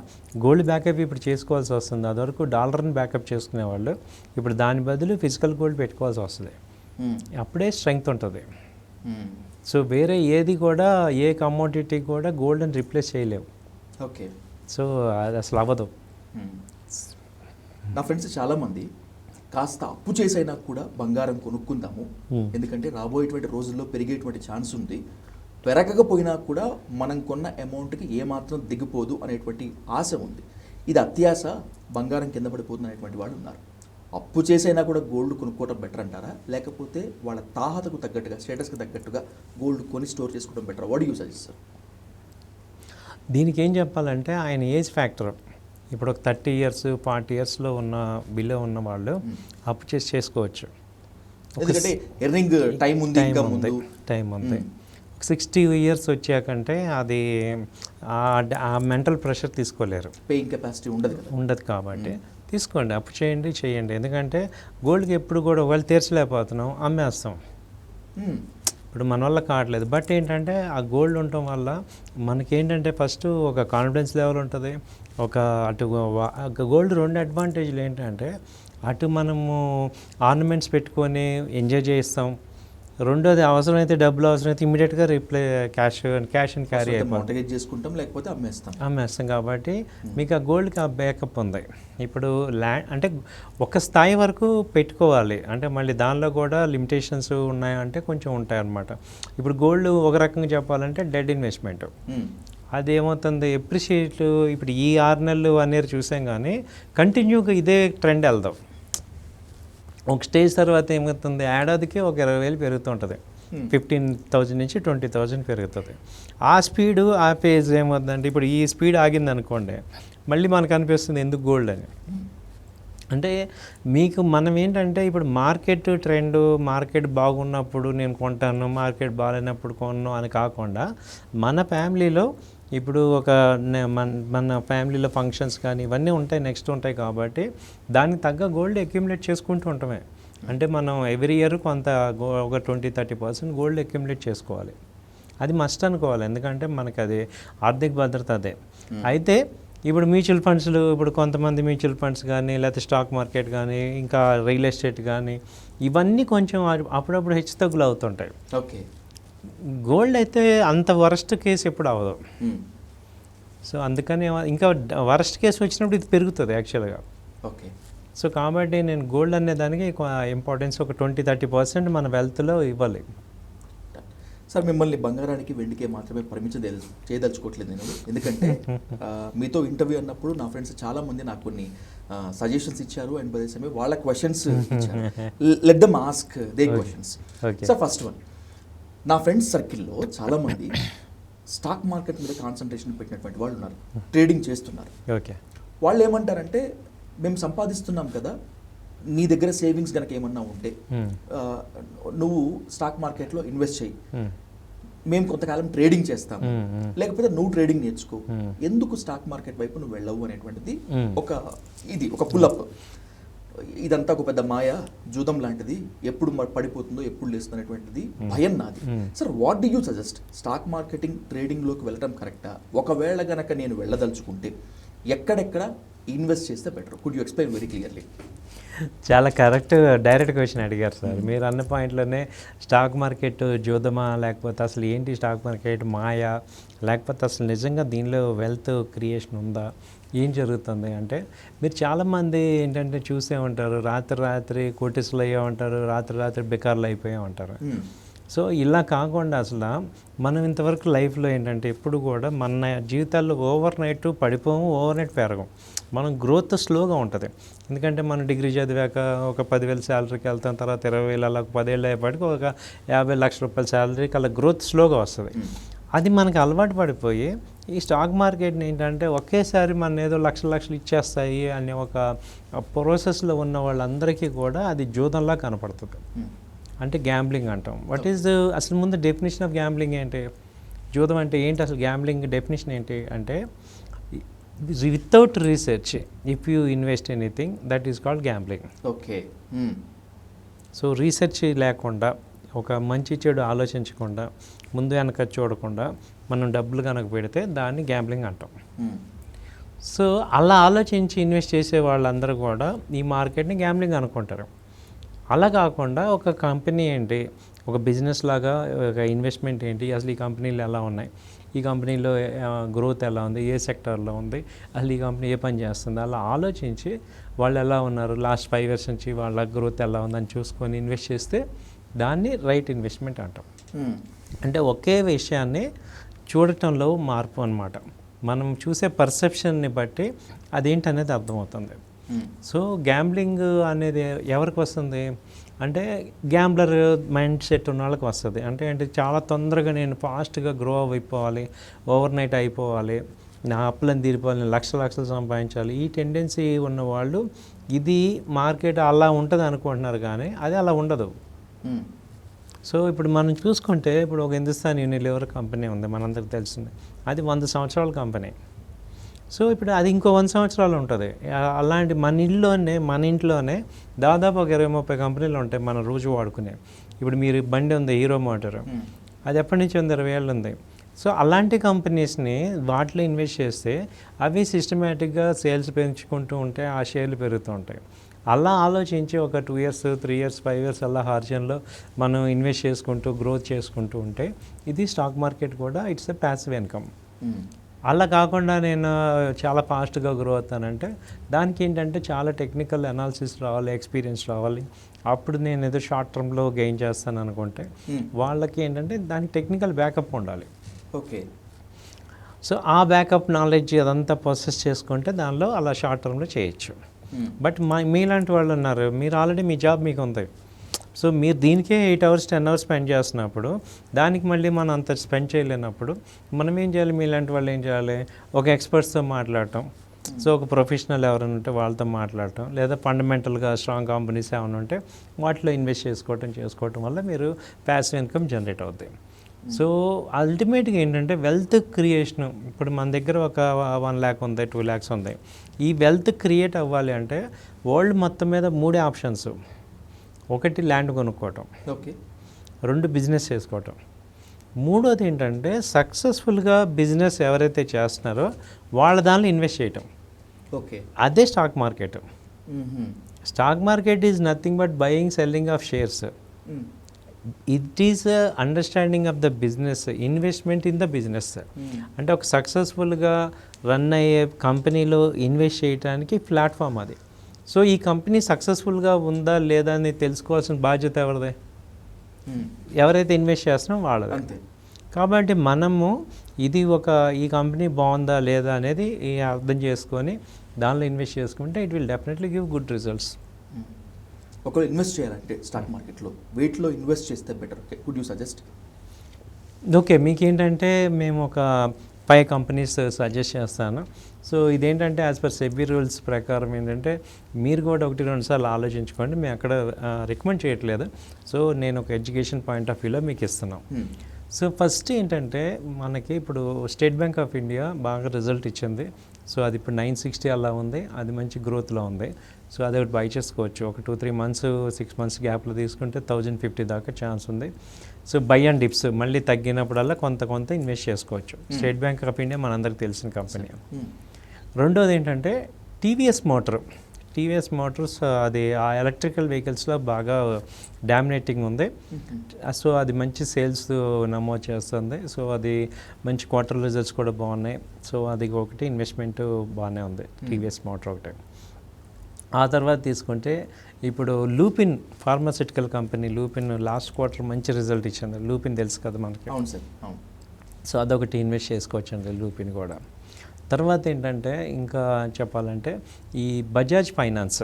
[SPEAKER 2] గోల్డ్ బ్యాకప్ ఇప్పుడు చేసుకోవాల్సి వస్తుంది. అదివరకు డాలర్ని బ్యాకప్ చేసుకునేవాళ్ళు, ఇప్పుడు దాని బదులు ఫిజికల్ గోల్డ్ పెట్టుకోవాల్సి వస్తుంది. అప్పుడే స్ట్రెంగ్త్ ఉంటుంది. సో వేరే ఏది కూడా ఏ కమోడిటీ కూడా గోల్డ్ని రీప్లేస్ చేయలేవు.
[SPEAKER 1] ఓకే.
[SPEAKER 2] సో అది అసలు అవ్వదు.
[SPEAKER 1] నా ఫ్రెండ్స్ చాలామంది కాస్త అప్పు చేసైనా కూడా బంగారం కొనుక్కుందాము, ఎందుకంటే రాబోయేటువంటి రోజుల్లో పెరిగేటువంటి ఛాన్స్ ఉంది, పెరగకపోయినా కూడా మనం కొన్న అమౌంట్కి ఏమాత్రం దిగిపోదు అనేటువంటి ఆశ ఉంది. ఇది అత్యాశ, బంగారం కింద పడిపోతుంది అనేటువంటి వాళ్ళు ఉన్నారు. అప్పు చేసైనా కూడా గోల్డ్ కొనుక్కోవడం బెటర్ అంటారా, లేకపోతే వాళ్ళ తాహతకు తగ్గట్టుగా స్టేటస్కి తగ్గట్టుగా గోల్డ్ కొని స్టోర్ చేసుకోవడం better? What you suggest sir?
[SPEAKER 2] దీనికి ఏం చెప్పాలంటే ఆయన ఏజ్ ఫ్యాక్టర్. ఇప్పుడు ఒక 30 years 40 yearsలో ఉన్న బిలో ఉన్న వాళ్ళు అప్పు చేసుకోవచ్చు.
[SPEAKER 1] ఎందుకంటే ఎర్నింగ్ టైం ఉంది.
[SPEAKER 2] 60 years వచ్చాకంటే అది ఆ మెంటల్ ప్రెషర్ తీసుకోలేరు,
[SPEAKER 1] పేయింగ్ కెపాసిటీ
[SPEAKER 2] ఉండదు. కాబట్టి తీసుకోండి, అప్పు చేయండి. ఎందుకంటే గోల్డ్కి ఎప్పుడు కూడా ఒకవేళ తీర్చలేకపోతున్నాం అమ్మేస్తాం. ఇప్పుడు మన వల్ల కావట్లేదు. బట్ ఏంటంటే ఆ గోల్డ్ ఉండటం వల్ల మనకేంటంటే ఫస్ట్ ఒక కాన్ఫిడెన్స్ లెవెల్ ఉంటుంది. అటు గోల్డ్ 2 అడ్వాంటేజ్లు ఏంటంటే అటు మనము ఆర్నమెంట్స్ పెట్టుకొని ఎంజాయ్ చేస్తాం. రెండోది అవసరమైతే డబ్బులు అవసరమైతే ఇమీడియట్గా క్యాష్ అండ్ క్యారీ
[SPEAKER 1] అయిపోయి చేసుకుంటాం, లేకపోతే
[SPEAKER 2] అమ్మేస్తాం. కాబట్టి మీకు ఆ గోల్డ్కి ఆ బ్యాకప్ ఉంది. ఇప్పుడు అంటే ఒక స్థాయి వరకు పెట్టుకోవాలి, అంటే మళ్ళీ దానిలో కూడా లిమిటేషన్స్ ఉన్నాయంటే కొంచెం ఉంటాయి అన్నమాట. ఇప్పుడు గోల్డ్ ఒక రకంగా చెప్పాలంటే డెడ్ ఇన్వెస్ట్మెంట్. అది ఏమవుతుంది, ఎప్రిషియేట్ ఇప్పుడు ఈ 6 నెలలు 1 year చూసాం, కానీ కంటిన్యూగా ఇదే ట్రెండ్ వెళ్దాం. ఒక స్టేజ్ తర్వాత ఏమవుతుంది, ఏడాదికి ఒక 20,000 పెరుగుతుంటుంది. 15,000 నుంచి 20,000 పెరుగుతుంది. ఆ స్పీడు ఆ పేజ్ ఏమవుతుందంటే ఇప్పుడు ఈ స్పీడ్ ఆగింది అనుకోండి, మళ్ళీ మనకు అనిపిస్తుంది ఎందుకు గోల్డ్ అని. అంటే మీకు మనం ఏంటంటే ఇప్పుడు మార్కెట్ ట్రెండ్, మార్కెట్ బాగున్నప్పుడు నేను కొంటాను, మార్కెట్ బాగాలేనప్పుడు కొన్నాను అని కాకుండా మన ఫ్యామిలీలో ఇప్పుడు మన ఫ్యామిలీలో ఫంక్షన్స్ కానీ ఇవన్నీ ఉంటాయి, నెక్స్ట్ ఉంటాయి. కాబట్టి దానికి తగ్గ గోల్డ్ అక్యుములేట్ చేసుకుంటూ ఉంటామే. అంటే మనం ఎవ్రీ ఇయర్ కొంత ఒక 20-30% గోల్డ్ అక్యుములేట్ చేసుకోవాలి. అది మస్ట్ అనుకోవాలి, ఎందుకంటే మనకి అది ఆర్థిక భద్రత అదే. అయితే ఇప్పుడు మ్యూచువల్ ఫండ్స్లు, ఇప్పుడు కొంతమంది మ్యూచువల్ ఫండ్స్ కానీ లేకపోతే స్టాక్ మార్కెట్ కానీ ఇంకా రియల్ ఎస్టేట్ కానీ ఇవన్నీ కొంచెం అప్పుడప్పుడు హెచ్చుతగ్గులు అవుతుంటాయి.
[SPEAKER 1] ఓకే.
[SPEAKER 2] గోల్డ్ అయితే అంత వరస్ట్ కేసు ఎప్పుడు అవ్వదు. సో అందుకని ఇంకా వరస్ట్ కేసు వచ్చినప్పుడు ఇది పెరుగుతుంది యాక్చువల్గా.
[SPEAKER 1] ఓకే.
[SPEAKER 2] సో కాబట్టి నేను గోల్డ్ అనే దానికి ఇంపార్టెన్స్ ఒక 20-30% మన వెల్త్లో ఇవ్వాలి.
[SPEAKER 1] సార్, మిమ్మల్ని బంగారానికి వెండికే మాత్రమే పరిమితం చేయదలుచుకోవట్లేదు నేను, ఎందుకంటే మీతో ఇంటర్వ్యూ అన్నప్పుడు నా ఫ్రెండ్స్ చాలామంది నాకు కొన్ని సజెషన్స్ ఇచ్చారు అండ్ బై ద సేమ్ వాళ్ళ క్వశ్చన్స్ ఇచ్చారు. Let them ask they questions. Sir, first one, నా ఫ్రెండ్స్ సర్కిల్లో చాలామంది స్టాక్ మార్కెట్ మీద కాన్సన్ట్రేషన్ పెట్టినటువంటి వాళ్ళు ఉన్నారు, ట్రేడింగ్ చేస్తున్నారు.
[SPEAKER 2] ఓకే.
[SPEAKER 1] వాళ్ళు ఏమంటారంటే మేము సంపాదిస్తున్నాం కదా, నీ దగ్గర సేవింగ్స్ కనుక ఏమన్నా ఉంటే నువ్వు స్టాక్ మార్కెట్లో ఇన్వెస్ట్ చేయి, మేము కొంతకాలం ట్రేడింగ్ చేస్తాము, లేకపోతే నువ్వు ట్రేడింగ్ నేర్చుకో, ఎందుకు స్టాక్ మార్కెట్ వైపు నువ్వు వెళ్ళవు అనేటువంటిది ఒక పుల్అప్. ఇదంతా ఒక పెద్ద మాయ, జూదం లాంటిది, ఎప్పుడు పడిపోతుందో ఎప్పుడు లేస్తుందో అనేటువంటిది భయం నాది. Sir, what do you suggest? Stock marketing ట్రేడింగ్లోకి వెళ్ళటం కరెక్టా? ఒకవేళ గనక నేను వెళ్ళదలుచుకుంటే ఎక్కడెక్కడ ఇన్వెస్ట్ చేస్తే better? Could you explain very clearly?
[SPEAKER 2] చాలా కరెక్ట్, డైరెక్ట్ క్వశ్చన్ అడిగారు సార్. మీరు అన్న పాయింట్లోనే స్టాక్ మార్కెట్ జూదమా, లేకపోతే అసలు ఏంటి స్టాక్ మార్కెట్ మాయా, లేకపోతే అసలు నిజంగా దీనిలో వెల్త్ క్రియేషన్ ఉందా, ఏం జరుగుతుంది అంటే, మీరు చాలామంది ఏంటంటే చూసే ఉంటారు, రాత్రి కోటీసులు అయ్యే ఉంటారు, రాత్రి బెకార్లు అయిపోయే ఉంటారు. సో ఇలా కాకుండా అసలు మనం ఇంతవరకు లైఫ్లో ఏంటంటే ఎప్పుడు కూడా మన జీవితాల్లో ఓవర్ నైట్ పడిపోము, ఓవర్ నైట్ పెరగం. మనం గ్రోత్ స్లోగా ఉంటుంది. ఎందుకంటే మనం డిగ్రీ చదివాక ఒక 10,000 శాలరీకి వెళ్తాం, తర్వాత 20,000, అలా 10 ఏళ్ళు అయ్యేపాటికి ఒక 50 లక్షల రూపాయల శాలరీకి అలా గ్రోత్ స్లోగా వస్తుంది. అది మనకి అలవాటు పడిపోయి ఈ స్టాక్ మార్కెట్ని ఏంటంటే ఒకేసారి మన ఏదో లక్షలు ఇచ్చేస్తాయి అనే ఒక ప్రాసెస్లో ఉన్న వాళ్ళందరికీ కూడా అది జూదంలా కనపడుతుంది. అంటే గ్యాంబ్లింగ్ అంటాం. వాట్ ఈజ్ అసలు ముందు డెఫినేషన్ ఆఫ్ గ్యాంబ్లింగ్ ఏంటి? జూదం అంటే ఏంటి అసలు? గ్యాంబ్లింగ్ డెఫినేషన్ ఏంటి అంటే, without research if you invest anything that is called gambling.
[SPEAKER 1] Okay.
[SPEAKER 2] So research లేకుండా, ఒక మంచి చెడు ఆలోచించకుండా, ముందు వెనక చూడకుండా మనం డబ్బులు కనుక పెడితే దాన్ని గ్యాంబ్లింగ్ అంటాం. సో అలా ఆలోచించి ఇన్వెస్ట్ చేసే వాళ్ళందరూ కూడా ఈ మార్కెట్ని గ్యాంబ్లింగ్ అనుకుంటారు. అలా కాకుండా ఒక కంపెనీ ఏంటి, ఒక బిజినెస్ లాగా ఒక ఇన్వెస్ట్మెంట్ ఏంటి, అసలు ఈ కంపెనీలు ఎలా ఉన్నాయి, ఈ కంపెనీలో గ్రోత్ ఎలా ఉంది, ఏ సెక్టార్లో ఉంది, అసలు ఈ కంపెనీ ఏ పని చేస్తుంది, అలా ఆలోచించి వాళ్ళు ఎలా ఉన్నారు, లాస్ట్ 5 years నుంచి వాళ్ళ గ్రోత్ ఎలా ఉందని చూసుకొని ఇన్వెస్ట్ చేస్తే దాన్ని రైట్ ఇన్వెస్ట్మెంట్ అంటాం. అంటే ఒకే విషయాన్ని చూడటంలో మార్పు అన్నమాట. మనం చూసే పర్సెప్షన్ని బట్టి అదేంటనేది అర్థమవుతుంది. సో గ్యాంబ్లింగ్ అనేది ఎవరికి వస్తుంది అంటే, గ్యాంబ్లర్ మైండ్ సెట్ ఉన్న వాళ్ళకి వస్తుంది. అంటే చాలా తొందరగా నేను ఫాస్ట్గా గ్రో అయిపోవాలి, ఓవర్ నైట్ అయిపోవాలి, నా అప్పులను తీరిపోవాలి, నేను లక్షలు సంపాదించాలి, ఈ టెండెన్సీ ఉన్న వాళ్ళు ఇది మార్కెట్ అలా ఉంటుంది అనుకుంటున్నారు, కానీ అది అలా ఉండదు. సో ఇప్పుడు మనం చూసుకుంటే, ఇప్పుడు ఒక హిందుస్థాన్ యూనిలివర్ కంపెనీ ఉంది, మనందరికి తెలిసింది. అది 100 సంవత్సరాల కంపెనీ. సో ఇప్పుడు అది ఇంకో 100 సంవత్సరాలు ఉంటుంది. అలాంటి మన ఇంట్లోనే దాదాపు ఒక 20-30 కంపెనీలు ఉంటాయి మనం రోజు వాడుకునే. ఇప్పుడు మీరు బండి ఉంది, హీరో మోటార్, అది ఎప్పటి నుంచి ఉంది, 20 ఏళ్ళు ఉంది. సో అలాంటి కంపెనీస్ని వాటిలో ఇన్వెస్ట్ చేస్తే అవి సిస్టమేటిక్గా సేల్స్ పెంచుకుంటూ ఉంటే ఆ షేర్లు పెరుగుతూ ఉంటాయి. అలా ఆలోచించి ఒక 2 years, 3 years, 5 years అలా హార్జన్లో మనం ఇన్వెస్ట్ చేసుకుంటూ గ్రోత్ చేసుకుంటూ ఉంటే ఇది స్టాక్ మార్కెట్ కూడా ఇట్స్ ఎ ప్యాసివ్ ఇన్కమ్. అలా కాకుండా నేను చాలా ఫాస్ట్గా గ్రో అవుతానంటే దానికి ఏంటంటే చాలా టెక్నికల్ అనాలిసిస్ రావాలి, ఎక్స్పీరియన్స్ రావాలి. అప్పుడు నేను ఏదో షార్ట్ టర్మ్లో గెయిన్ చేస్తాను అనుకుంటే వాళ్ళకి ఏంటంటే దానికి టెక్నికల్ బ్యాకప్ ఉండాలి.
[SPEAKER 1] ఓకే.
[SPEAKER 2] సో ఆ బ్యాకప్ నాలెడ్జ్ అదంతా ప్రాసెస్ చేసుకుంటే దానిలో అలా షార్ట్ టర్మ్లో చేయొచ్చు. బట్ మీలాంటి వాళ్ళు ఉన్నారు, మీరు ఆల్రెడీ మీ జాబ్ మీకు ఉంది. సో మీరు దీనికే 8 hours 10 hours స్పెండ్ చేస్తున్నప్పుడు దానికి మళ్ళీ మనం అంత స్పెండ్ చేయలేనప్పుడు మనం ఏం చేయాలి? మీలాంటి వాళ్ళు ఏం చేయాలి? ఒక ఎక్స్పర్ట్స్తో మాట్లాడటం, సో ఒక ప్రొఫెషనల్ ఎవరైనా ఉంటే వాళ్ళతో మాట్లాడటం, లేదా ఫండమెంటల్గా స్ట్రాంగ్ కంపెనీస్ ఏమైనా ఉంటే వాటిలో ఇన్వెస్ట్ చేసుకోవటం వల్ల మీరు ప్యాసివ్ ఇన్కమ్ జనరేట్ అవుతాయి. సో అల్టిమేట్గా ఏంటంటే వెల్త్ క్రియేషన్. ఇప్పుడు మన దగ్గర ఒక 1 lakh ఉంది, 2 lakhs ఉంది. ఈ వెల్త్ క్రియేట్ అవ్వాలి అంటే వరల్డ్ మొత్తం మీద 3 ఆప్షన్స్. 1 ల్యాండ్ కొనుక్కోవటం,
[SPEAKER 1] ఓకే.
[SPEAKER 2] 2 బిజినెస్ చేసుకోవటం, 3వది ఏంటంటే సక్సెస్ఫుల్గా బిజినెస్ ఎవరైతే చేస్తున్నారో వాళ్ళ దానిలో ఇన్వెస్ట్ చేయటం.
[SPEAKER 1] ఓకే.
[SPEAKER 2] అదే stock market. Stock market is nothing but buying selling of shares. It is understanding of the business, investment in the business. అంటే ఒక సక్సెస్ఫుల్గా రన్ అయ్యే కంపెనీలో ఇన్వెస్ట్ చేయడానికి ప్లాట్ఫామ్ అది. సో ఈ కంపెనీ సక్సెస్ఫుల్గా ఉందా లేదా అని తెలుసుకోవాల్సిన బాధ్యత ఎవరిదే? ఎవరైతే ఇన్వెస్ట్ చేస్తున్నారో వాళ్ళదే. కాబట్టి మనము ఈ కంపెనీ బాగుందా లేదా అనేది అర్థం చేసుకొని దానిలో ఇన్వెస్ట్ చేసుకుంటే it will definitely give good results.
[SPEAKER 1] ఒకవేళ ఇన్వెస్ట్ చేయాలంటే స్టాక్ మార్కెట్లో వీటిలో ఇన్వెస్ట్ చేస్తే better, could you suggest?
[SPEAKER 2] Okay, మీకేంటంటే మేము ఒక 5 కంపెనీస్ సజెస్ట్ చేస్తాను. సో ఇదేంటంటే యాజ్ పర్ సెబీ రూల్స్ ప్రకారం ఏంటంటే మీరు కూడా 1-2 సార్లు ఆలోచించుకోండి. మేము అక్కడ రికమెండ్ చేయట్లేదు. సో నేను ఒక ఎడ్యుకేషన్ పాయింట్ ఆఫ్ వ్యూలో మీకు ఇస్తున్నాం. సో ఫస్ట్ ఏంటంటే మనకి ఇప్పుడు స్టేట్ బ్యాంక్ ఆఫ్ ఇండియా బాగా రిజల్ట్ ఇచ్చింది. సో అది ఇప్పుడు 960 అలా ఉంది. అది మంచి గ్రోత్లో ఉంది. సో అది ఒకటి బై చేసుకోవచ్చు. ఒక 2-3 మంత్స్ 6 మంత్స్ గ్యాప్లో తీసుకుంటే 1050 దాకా ఛాన్స్ ఉంది. సో బై అండ్ డిప్స్ మళ్ళీ తగ్గినప్పుడల్లా కొంత ఇన్వెస్ట్ చేసుకోవచ్చు. స్టేట్ బ్యాంక్ ఆఫ్ ఇండియా మనందరికి తెలిసిన కంపెనీ. రెండోది ఏంటంటే టీవీఎస్ మోటార్స్ అది ఆ ఎలక్ట్రికల్ వెహికల్స్లో బాగా డామినేటింగ్ ఉంది. సో అది మంచి సేల్స్ నమోదు చేస్తుంది. సో అది మంచి క్వార్టర్ రిజల్ట్స్ కూడా బాగున్నాయి. సో అది ఒకటి ఇన్వెస్ట్మెంట్ బాగానే ఉంది, టీవీఎస్ మోటార్ ఒకటి. ఆ తర్వాత తీసుకుంటే ఇప్పుడు Lupin pharmaceutical company, Lupin last quarter మంచి రిజల్ట్ ఇచ్చింది. లూపిన్ తెలుసు కదా మనకి.
[SPEAKER 1] అవును సార్, అవును.
[SPEAKER 2] సో అదొకటి ఇన్వెస్ట్ చేసుకోవచ్చండి లూపిన్ కూడా. తర్వాత ఏంటంటే ఇంకా చెప్పాలంటే ఈ బజాజ్ ఫైనాన్స్.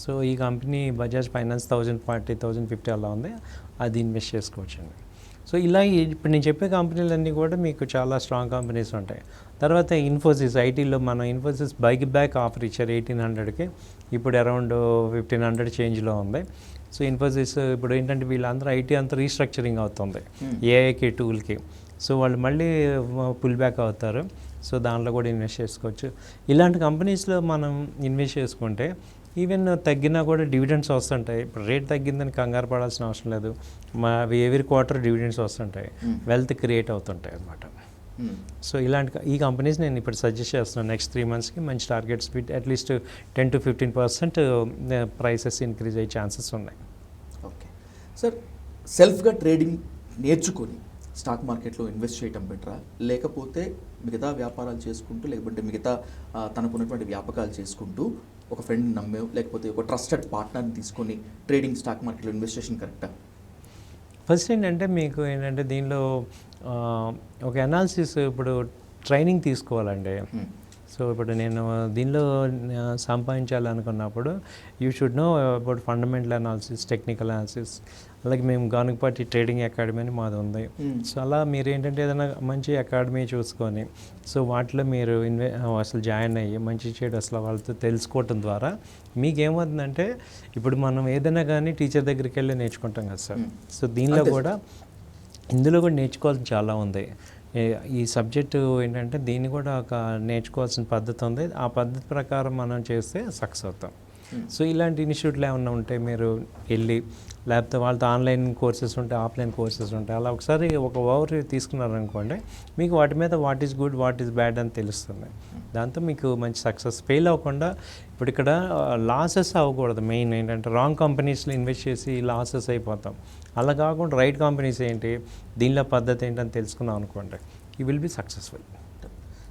[SPEAKER 2] సో ఈ కంపెనీ బజాజ్ ఫైనాన్స్ 1040, 1050 అలా ఉంది. అది ఇన్వెస్ట్ చేసుకోవచ్చండి. సో ఇలా ఇప్పుడు నేను చెప్పే కంపెనీలన్నీ కూడా మీకు చాలా స్ట్రాంగ్ కంపెనీస్ ఉంటాయి. తర్వాత ఇన్ఫోసిస్, ఐటీలో మన ఇన్ఫోసిస్ బ్యాక్ ఆఫర్ ఇచ్చారు 1800కి. ఇప్పుడు అరౌండ్ 1500 చేంజ్లో ఉంది. సో ఇన్ఫోసిస్ ఇప్పుడు ఏంటంటే వీళ్ళందరూ ఐటీ అంతా రీస్ట్రక్చరింగ్ అవుతుంది ఏఐకి టూల్కి. సో వాళ్ళు మళ్ళీ పుల్ బ్యాక్ అవుతారు. సో దాంట్లో కూడా ఇన్వెస్ట్ చేసుకోవచ్చు. ఇలాంటి కంపెనీస్లో మనం ఇన్వెస్ట్ చేసుకుంటే ఈవెన్ తగ్గినా కూడా డివిడెండ్స్ వస్తుంటాయి. ఇప్పుడు రేట్ తగ్గిందని కంగారు పడాల్సిన అవసరం లేదు. ఎవ్రీ క్వార్టర్ డివిడెండ్స్ వస్తుంటాయి, వెల్త్ క్రియేట్ అవుతుంటాయి అన్నమాట. సో ఈ కంపెనీస్ నేను ఇప్పుడు సజెస్ట్ చేస్తున్నాను. నెక్స్ట్ 3 మంత్స్కి మంచి targets with at least 10-15% prices increase అయ్యే ఛాన్సెస్ ఉన్నాయి.
[SPEAKER 1] ఓకే సార్, సెల్ఫ్గా ట్రేడింగ్ నేర్చుకొని స్టాక్ మార్కెట్లో ఇన్వెస్ట్ చేయటం బెటరా, లేకపోతే మిగతా వ్యాపారాలు చేసుకుంటూ, లేకపోతే మిగతా తనకున్నటువంటి వ్యాపకాలు చేసుకుంటూ ఒక ఫ్రెండ్ని నమ్మే, లేకపోతే ఒక ట్రస్టెడ్ పార్ట్నర్ని తీసుకొని ట్రేడింగ్ స్టాక్ మార్కెట్లో ఇన్వెస్టేషన్ కరెక్టా?
[SPEAKER 2] ఫస్ట్ ఏంటంటే మీకు ఏంటంటే దీనిలో ఒక అనాలిసిస్, ఇప్పుడు ట్రైనింగ్ తీసుకోవాలండి. సో ఇప్పుడు నేను దీనిలో సంపాదించాలనుకున్నప్పుడు you should know about fundamental analysis, technical analysis. అలాగే మేము గానుగపాటి ట్రేడింగ్ అకాడమీ అని మాది ఉంది. సో అలా మీరు ఏంటంటే ఏదైనా మంచి అకాడమీ చూసుకొని సో వాటిలో మీరు అసలు జాయిన్ అయ్యి మంచి చెడు అసలు వాళ్ళతో తెలుసుకోవటం ద్వారా మీకేమవుతుందంటే ఇప్పుడు మనం ఏదైనా కానీ టీచర్ దగ్గరికి వెళ్ళి నేర్చుకుంటాం కదా సార్. సో దీనిలో కూడా ఇందులో కూడా నేర్చుకోవాల్సిన చాలా ఉంది. ఈ సబ్జెక్టు ఏంటంటే దీన్ని కూడా ఒక నేర్చుకోవాల్సిన పద్ధతి ఉంది. ఆ పద్ధతి ప్రకారం మనం చేస్తే సక్సెస్ అవుతాం. సో ఇలాంటి ఇన్స్టిట్యూట్లు ఏమన్నా ఉంటే మీరు వెళ్ళి, లేకపోతే వాళ్ళతో ఆన్లైన్ కోర్సెస్ ఉంటాయి, ఆఫ్లైన్ కోర్సెస్ ఉంటాయి. అలా ఒకసారి ఒక ఓవర్ తీసుకున్నారనుకోండి, మీకు వాటి మీద what is good, what is bad అని తెలుస్తుంది. దాంతో మీకు మంచి సక్సెస్, ఫెయిల్ అవ్వకుండా. ఇప్పుడు ఇక్కడ లాసెస్ అవ్వకూడదు. మెయిన్ ఏంటంటే రాంగ్ కంపెనీస్లో ఇన్వెస్ట్ చేసి లాసెస్ అయిపోతాం. అలా కాకుండా రైట్ కంపెనీస్ ఏంటి, దీనిలో పద్ధతి ఏంటని తెలుసుకున్నాం అనుకోండి, you will be successful.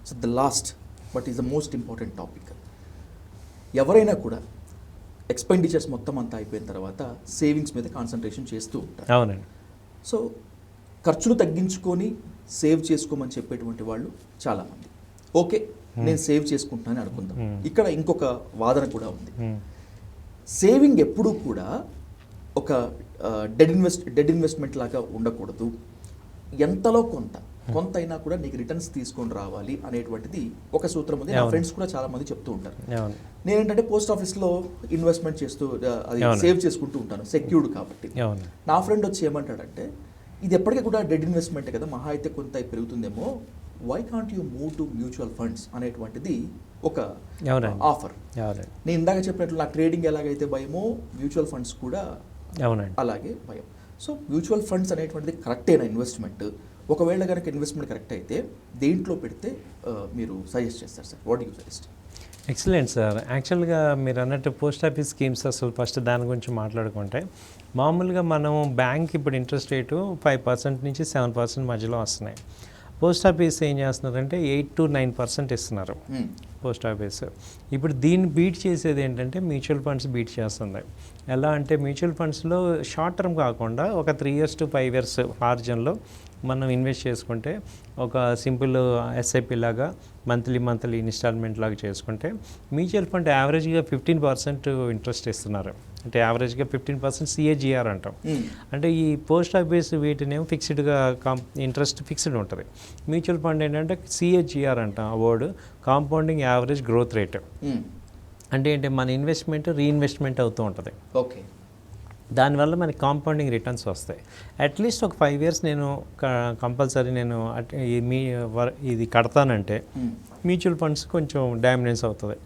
[SPEAKER 1] So the last but is the most important topic. ఎవరైనా కూడా ఎక్స్పెండిచర్స్ మొత్తం అంతా అయిపోయిన తర్వాత సేవింగ్స్ మీద కాన్సన్ట్రేషన్ చేస్తూ ఉంటారు.
[SPEAKER 2] అవునండి.
[SPEAKER 1] సో ఖర్చులు తగ్గించుకొని సేవ్ చేసుకోమని చెప్పేటువంటి వాళ్ళు చాలామంది. ఓకే, నేను సేవ్ చేసుకుంటానని అనుకుందాం. ఇక్కడ ఇంకొక వాదన కూడా ఉంది. సేవింగ్ ఎప్పుడూ కూడా ఒక డెడ్ ఇన్వెస్ట్మెంట్ లాగా ఉండకూడదు. ఎంతలో కొంత అయినా కూడా నీకు రిటర్న్స్ తీసుకొని రావాలి అనేటువంటిది ఒక సూత్రం ఉంది. నా ఫ్రెండ్స్ కూడా చాలా మంది చెప్తూ ఉంటారు. నేనేంటంటే పోస్ట్ ఆఫీస్లో ఇన్వెస్ట్మెంట్ చేస్తూ అది సేవ్ చేసుకుంటూ ఉంటాను, సెక్యూర్డ్ కాబట్టి. నా ఫ్రెండ్ వచ్చి ఏమంటాడంటే, ఇది ఎప్పటికీ కూడా డెడ్ ఇన్వెస్ట్మెంట్ కదా, మహా అయితే కొంత పెరుగుతుందేమో, why can't you move to mutual funds అనేటువంటిది ఒక ఆఫర్. నేను ఇందాక చెప్పినట్లు నాకు ట్రేడింగ్ ఎలాగైతే భయమో, మ్యూచువల్ ఫండ్స్ కూడా అలాగే భయం. సో మ్యూచువల్ ఫండ్స్ అనేటువంటిది కరెక్టేనా ఇన్వెస్ట్మెంట్? ఒకవేళ కనుక ఇన్వెస్ట్మెంట్ కరెక్ట్ అయితే దేంట్లో పెడితే మీరు సజెస్ట్ చేస్తారు sir? What you suggest?
[SPEAKER 2] Excellent sir. యాక్చువల్గా మీరు అన్నట్టు పోస్ట్ ఆఫీస్ స్కీమ్స్, అసలు ఫస్ట్ దాని గురించి మాట్లాడుకుంటే, మామూలుగా మనం బ్యాంక్ ఇప్పుడు ఇంట్రెస్ట్ రేటు 5% నుంచి 7% మధ్యలో వస్తున్నాయి. పోస్ట్ ఆఫీస్ ఏం చేస్తున్నారంటే 8-9% ఇస్తున్నారు పోస్ట్ ఆఫీస్. ఇప్పుడు దీన్ని బీట్ చేసేది ఏంటంటే మ్యూచువల్ ఫండ్స్ బీట్ చేస్తుంది. ఎలా అంటే మ్యూచువల్ ఫండ్స్లో షార్ట్ టర్మ్ కాకుండా ఒక 3 years to 5 years మార్జిన్లో మనం ఇన్వెస్ట్ చేసుకుంటే, ఒక సింపుల్ ఎస్ఐపి లాగా మంత్లీ ఇన్స్టాల్మెంట్ లాగా చేసుకుంటే మ్యూచువల్ ఫండ్ యావరేజ్గా 15% ఇంట్రెస్ట్ ఇస్తున్నారు అంటే యావరేజ్గా 15% CAGR అంటాం. అంటే ఈ పోస్ట్ ఆఫీస్ వీటినేమో ఫిక్స్డ్గా ఇంట్రెస్ట్ ఫిక్స్డ్ ఉంటుంది. మ్యూచువల్ ఫండ్ ఏంటంటే CAGR అంటాం ఆ word, compounding average growth rate. అంటే ఏంటి, మన ఇన్వెస్ట్మెంట్ రీఇన్వెస్ట్మెంట్ అవుతూ ఉంటుంది.
[SPEAKER 1] ఓకే,
[SPEAKER 2] దానివల్ల మనకి కాంపౌండింగ్ రిటర్న్స్ వస్తాయి. అట్లీస్ట్ ఒక 5 years నేను కంపల్సరీ నేను ఇది కడతానంటే మ్యూచువల్ ఫండ్స్ కొంచెం డామినెన్స్ అవుతుంది.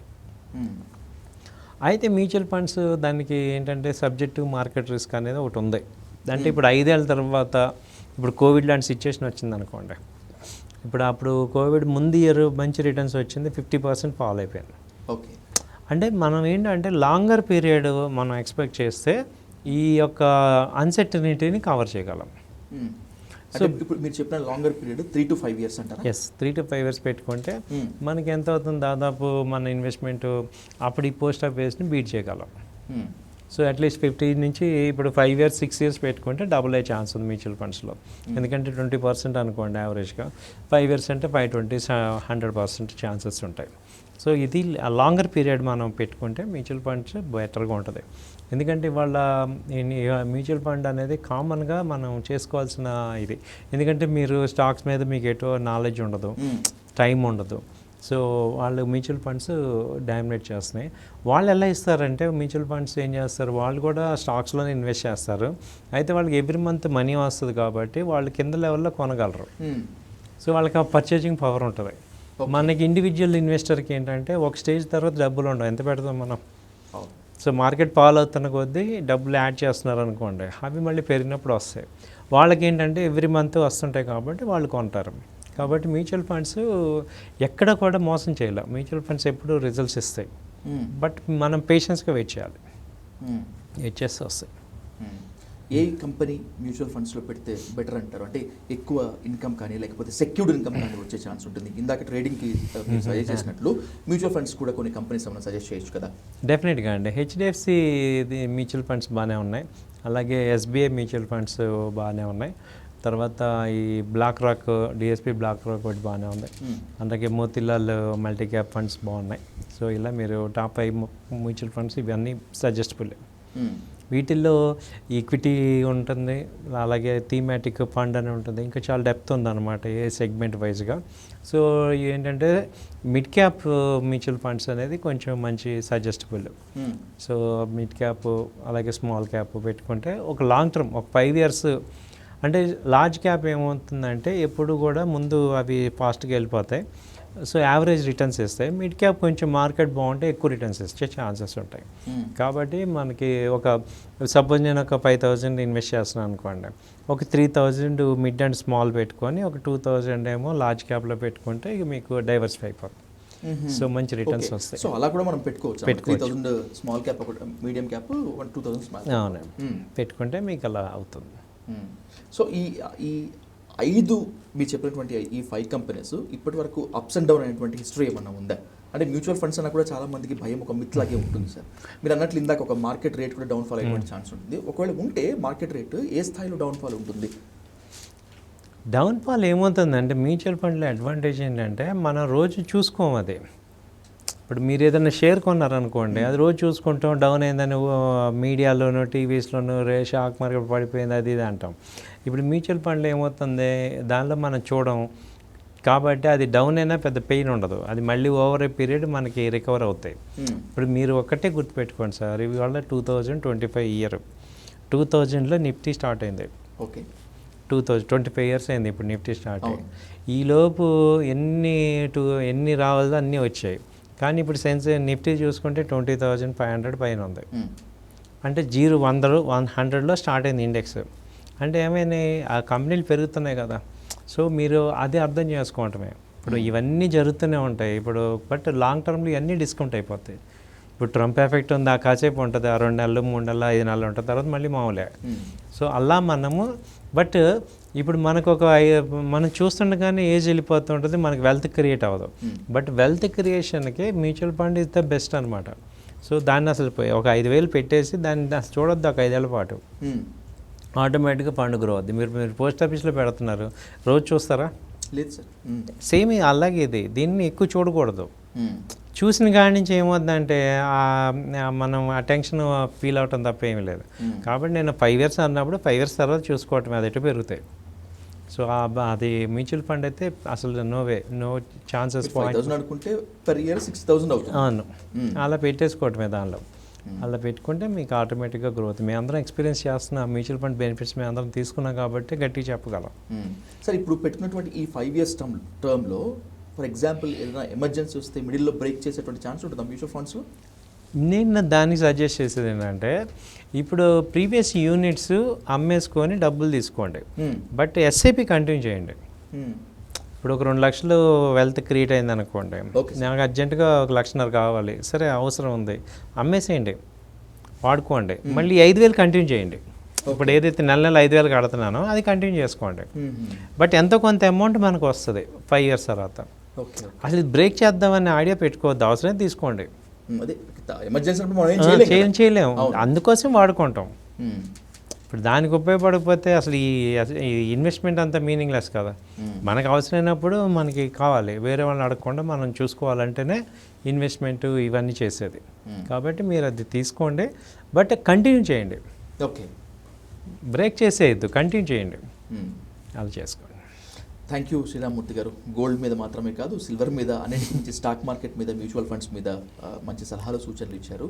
[SPEAKER 2] అయితే మ్యూచువల్ ఫండ్స్ దానికి ఏంటంటే సబ్జెక్టు మార్కెట్ రిస్క్ అనేది ఒకటి ఉంది. అంటే ఇప్పుడు 5 ఏళ్ళ తర్వాత ఇప్పుడు కోవిడ్ లాంటి సిచ్యువేషన్ వచ్చింది అనుకోండి. అప్పుడు కోవిడ్ ముందు ఇయర్ మంచి రిటర్న్స్ వచ్చింది, 50% ఫాల్ అయిపోయింది.
[SPEAKER 1] ఓకే,
[SPEAKER 2] అంటే మనం ఏంటంటే లాంగర్ పీరియడ్ మనం ఎక్స్పెక్ట్ చేస్తే ఈ యొక్క అన్సర్టనిటీని కవర్ చేయగలం.
[SPEAKER 1] సో ఇప్పుడు మీరు చెప్పిన లాంగర్ పీరియడ్ 3 to 5 years అంటారా?
[SPEAKER 2] ఎస్, 3 to 5 years పెట్టుకుంటే మనకి ఎంత అవుతుంది, దాదాపు మన ఇన్వెస్ట్మెంట్ అప్పుడు ఈ పోస్ట్ ఆఫీస్ని బీట్ చేయగలం. సో అట్లీస్ట్ 50 నుంచి ఇప్పుడు 5 years 6 years పెట్టుకుంటే డబుల్ అయ్యే ఛాన్స్ ఉంది మ్యూచువల్ ఫండ్స్లో. ఎందుకంటే 20% అనుకోండి యావరేజ్గా, 5 years అంటే 520 100% ఛాన్సెస్ ఉంటాయి. సో ఇది లాంగర్ పీరియడ్ మనం పెట్టుకుంటే మ్యూచువల్ ఫండ్స్ బెటర్గా ఉంటుంది. ఎందుకంటే ఇవాళ మ్యూచువల్ ఫండ్ అనేది కామన్గా మనం చేసుకోవాల్సిన ఇది. ఎందుకంటే మీరు స్టాక్స్ మీద మీకు ఎటో నాలెడ్జ్ ఉండదు, టైం ఉండదు. సో వాళ్ళు మ్యూచువల్ ఫండ్స్ డామినేట్ చేస్తున్నాయి. వాళ్ళు ఎలా ఇస్తారంటే మ్యూచువల్ ఫండ్స్ ఏం చేస్తారు, వాళ్ళు కూడా స్టాక్స్లోనే ఇన్వెస్ట్ చేస్తారు. అయితే వాళ్ళకి ఎవ్రీ మంత్ మనీ వస్తుంది కాబట్టి వాళ్ళు కింద లెవెల్లో కొనగలరు. సో వాళ్ళకి ఆ పర్చేజింగ్ పవర్ ఉంటుంది. మనకి ఇండివిజువల్ ఇన్వెస్టర్కి ఏంటంటే ఒక స్టేజ్ తర్వాత డబ్బులు ఉండవు, ఎంత పెడతాం మనం. సో మార్కెట్ ఫాలో అవుతున్న కొద్దీ డబ్బులు యాడ్ చేస్తున్నారు అనుకోండి, అవి మళ్ళీ పెరిగినప్పుడు వస్తాయి. వాళ్ళకి ఏంటంటే ఎవ్రీ మంత్ వస్తుంటాయి కాబట్టి వాళ్ళు కొంటారు. కాబట్టి మ్యూచువల్ ఫండ్స్ ఎక్కడ కూడా మోసం చేయలేం. మ్యూచువల్ ఫండ్స్ ఎప్పుడు రిజల్ట్స్ ఇస్తాయి, బట్ మనం పేషెన్స్గా వెయిట్ చేయాలి, వెయిట్ చేస్తే వస్తాయి.
[SPEAKER 1] ఏ కంపెనీ మ్యూచువల్ ఫండ్స్లో పెడితే బెటర్ అంటారు? అంటే ఎక్కువ ఇన్కమ్ కానీ లేకపోతే సెక్యూర్డ్ ఇన్కమ్ కానీ వచ్చే ఛాన్స్ ఉంటుంది. ఇందాక ట్రేడింగ్కి సజెస్ట్ చేసినట్లు మ్యూచువల్ ఫండ్స్ కూడా కొన్ని కంపెనీస్ ఏమైనా సజెస్ట్ చేయొచ్చు కదా?
[SPEAKER 2] డెఫినెట్గా అండి. HDFC మ్యూచువల్ ఫండ్స్ బాగానే ఉన్నాయి, అలాగే SBI మ్యూచువల్ ఫండ్స్ బాగానే ఉన్నాయి. తర్వాత ఈ BlackRock, DSP BlackRock ఒకటి బాగానే ఉంది. అలాగే మోతిలాల్ మల్టీ క్యాప్ ఫండ్స్ బాగున్నాయి. సో ఇలా మీరు టాప్ 5 మ్యూచువల్ ఫండ్స్ ఇవన్నీ సజెస్టబుల్. వీటిల్లో ఈక్విటీ ఉంటుంది, అలాగే థీమాటిక్ ఫండ్ అని ఉంటుంది, ఇంకా చాలా డెప్త్ ఉందన్నమాట ఏ సెగ్మెంట్ వైజ్గా. సో ఏంటంటే మిడ్ క్యాప్ మ్యూచువల్ ఫండ్స్ అనేది కొంచెం మంచి సజెస్టబుల్. సో మిడ్ క్యాప్ అలాగే స్మాల్ క్యాప్ పెట్టుకుంటే ఒక లాంగ్ టర్మ్ ఒక 5 years. అంటే లార్జ్ క్యాప్ ఏమవుతుందంటే ఎప్పుడు కూడా ముందు అవి ఫాస్ట్గా వెళ్ళిపోతాయి, సో యావరేజ్ రిటర్న్స్ ఇస్తాయి. మిడ్ క్యాప్ కొంచెం మార్కెట్ బాగుంటే ఎక్కువ రిటర్న్స్ ఇచ్చే ఛాన్సెస్ ఉంటాయి. కాబట్టి మనకి ఒక సపోజ్ నేను ఒక 5,000 ఇన్వెస్ట్ చేస్తున్నాను అనుకోండి, ఒక 3,000 మిడ్ అండ్ స్మాల్ పెట్టుకొని ఒక 2,000 ఏమో లార్జ్ క్యాప్లో పెట్టుకుంటే ఇక మీకు డైవర్సిఫై అయిపోతుంది. సో మంచి రిటర్న్స్ వస్తాయి.
[SPEAKER 1] సో అలా కూడా మనం పెట్టుకోవచ్చు. 3,000 స్మాల్ క్యాప్, ఒకటి మీడియం క్యాప్, 2,000 స్మాల్.
[SPEAKER 2] అవును, పెట్టుకుంటే మీకు అలా అవుతుంది.
[SPEAKER 1] సో ఈ 5 మీరు చెప్పినటువంటి ఈ 5 కంపెనీస్ ఇప్పటి వరకు అప్స్ అండ్ డౌన్ అనేటువంటి హిస్టరీ ఏమన్నా ఉందా? అంటే మ్యూచువల్ ఫండ్స్ అన్న కూడా చాలా మందికి భయం, ఒక మిత్ లాగే ఉంటుంది సార్. మీరు అన్నట్లు ఇందాక ఒక మార్కెట్ రేట్ కూడా డౌన్ఫాల్ అయ్యేటువంటి ఛాన్స్ ఉంటుంది. ఒకవేళ ఉంటే మార్కెట్ రేట్ ఏ స్థాయిలో డౌన్ఫాల్ ఉంటుంది?
[SPEAKER 2] డౌన్ఫాల్ ఏమవుతుందంటే మ్యూచువల్ ఫండ్లో అడ్వాంటేజ్ ఏంటంటే మనం రోజు చూసుకోము అది. ఇప్పుడు మీరు ఏదైనా షేర్ కొన్నారనుకోండి, అది రోజు చూసుకుంటాం, డౌన్ అయిందని మీడియాలోనూ టీవీస్లోనూ షాక్ మార్కెట్ పడిపోయింది అది ఇది అంటాం. ఇప్పుడు మ్యూచువల్ ఫండ్లో ఏమవుతుంది, దానిలో మనం చూడం కాబట్టి అది డౌన్ అయినా పెద్ద పెయిన్ ఉండదు, అది మళ్ళీ ఓవర్ ఏ పీరియడ్ మనకి రికవర్ అవుతాయి. ఇప్పుడు మీరు ఒక్కటే గుర్తుపెట్టుకోండి సార్, ఇవాళ 2025 ఇయర్, 2000లో నిఫ్టీ స్టార్ట్ అయింది.
[SPEAKER 1] ఓకే,
[SPEAKER 2] 25 years అయింది ఇప్పుడు నిఫ్టీ స్టార్ట్ అయ్యి. ఈలోపు ఎన్ని రావాలో అన్నీ వచ్చాయి. కానీ ఇప్పుడు నిఫ్టీ చూసుకుంటే 20,500 పైన ఉంది. అంటే 100లో స్టార్ట్ అయింది ఇండెక్స్. అంటే ఏమైనా ఆ కంపెనీలు పెరుగుతున్నాయి కదా. సో మీరు అది అర్థం చేసుకోవటమే. ఇప్పుడు ఇవన్నీ జరుగుతూనే ఉంటాయి ఇప్పుడు, బట్ లాంగ్ టర్మ్లో ఇవన్నీ డిస్కౌంట్ అయిపోతాయి. ఇప్పుడు ట్రంప్ ఎఫెక్ట్ ఉంది, ఆ కాసేపు ఉంటుంది, ఆ 2 నెలలు 3 నెలలు 5 నెలలు ఉంటుంది, తర్వాత మళ్ళీ మామూలే. సో అలా మనము బట్ ఇప్పుడు మనకు మనం చూస్తుండగానే ఏజ్ వెళ్ళిపోతూ ఉంటుంది, మనకు వెల్త్ క్రియేట్ అవ్వదు. బట్ వెల్త్ క్రియేషన్కి mutual fund is the best అనమాట. సో దాన్ని అసలు ఒక 5,000 పెట్టేసి దాన్ని అసలు చూడొద్దు ఒక 5 ఏళ్ల పాటు, ఆటోమేటిక్గా ఫండ్ గ్రో అవుద్ది. మీరు పోస్ట్ ఆఫీస్లో పెడుతున్నారు, రోజు చూస్తారా?
[SPEAKER 1] లేదు సార్.
[SPEAKER 2] సేమ్ అలాగే ఇది, దీన్ని ఎక్కువ చూడకూడదు. చూసిన కాడి నుంచి ఏమవుతుందంటే మనం ఆ టెన్షన్ ఫీల్ అవటం తప్ప ఏమీ లేదు. కాబట్టి నేను 5 years అన్నప్పుడు 5 years తర్వాత చూసుకోవటం, అది ఎటు పెరుగుతాయి. సో అది మ్యూచువల్ ఫండ్ అయితే అసలు నో ఛాన్సెస్.
[SPEAKER 1] 5,000 అనుకుంటే పర్ ఇయర్ 6,000 అవుతుంది.
[SPEAKER 2] అవును, అలా పెట్టేసుకోవటమే దానిలో. అలా పెట్టుకుంటే మీకు ఆటోమేటిక్గా గ్రోత్. మేము అందరం ఎక్స్పీరియన్స్ చేస్తున్నాం, మ్యూచువల్ ఫండ్ బెనిఫిట్స్ మేము అందరం తీసుకున్నాం కాబట్టి గట్టిగా చెప్పగలం.
[SPEAKER 1] సార్ ఇప్పుడు పెట్టుకున్నటువంటి ఈ 5 years టర్మ్లో ఫర్ ఎగ్జాంపుల్ ఏదైనా ఎమర్జెన్సీ వస్తే మిడిల్లో బ్రేక్ చేసేటువంటి ఛాన్స్ ఉంటుందా మ్యూచువల్ ఫండ్స్లో?
[SPEAKER 2] నేను దానికి సజెస్ట్ చేసేది ఏంటంటే, ఇప్పుడు ప్రీవియస్ యూనిట్స్ అమ్మేసుకొని డబ్బులు తీసుకోండి, బట్ ఎస్ఐపి కంటిన్యూ చేయండి. ఇప్పుడు ఒక 2 లక్షలు వెల్త్ క్రియేట్ అయింది అనుకోండి, నాకు అర్జెంటుగా 1.5 లక్షలు కావాలి, సరే అవసరం ఉంది, అమ్మేసేయండి, వాడుకోండి, మళ్ళీ 5,000 కంటిన్యూ చేయండి. ఇప్పుడు ఏదైతే నెల 5,000 కడుతున్నానో అది కంటిన్యూ చేసుకోండి, బట్ ఎంతో కొంత అమౌంట్ మనకు వస్తుంది 5 years తర్వాత. అసలు బ్రేక్ చేద్దామని ఐడియా పెట్టుకోవద్దు, అవసరం తీసుకోండి.
[SPEAKER 1] అదే ఎమర్జెన్సీ
[SPEAKER 2] చేయలేము, అందుకోసం వాడుకుంటాం. ఇప్పుడు దానికి ఉపయోగపడకపోతే అసలు ఈ ఇన్వెస్ట్మెంట్ అంతా మీనింగ్లెస్ కదా. మనకు అవసరమైనప్పుడు మనకి కావాలి, వేరే వాళ్ళని అడగకుండా మనం చూసుకోవాలంటేనే ఇన్వెస్ట్మెంట్ ఇవన్నీ చేసేది. కాబట్టి మీరు అది తీసుకోండి, బట్ కంటిన్యూ చేయండి.
[SPEAKER 1] ఓకే,
[SPEAKER 2] బ్రేక్ చేసేయద్దు, కంటిన్యూ చేయండి, అలా చేసుకోండి.
[SPEAKER 1] థ్యాంక్ యూ శ్రీరామ్మూర్తి గారు. గోల్డ్ మీద మాత్రమే కాదు, సిల్వర్ మీద, అన్నిటి నుంచి స్టాక్ మార్కెట్ మీద, మ్యూచువల్ ఫండ్స్ మీద మంచి సలహాలు సూచనలు ఇచ్చారు.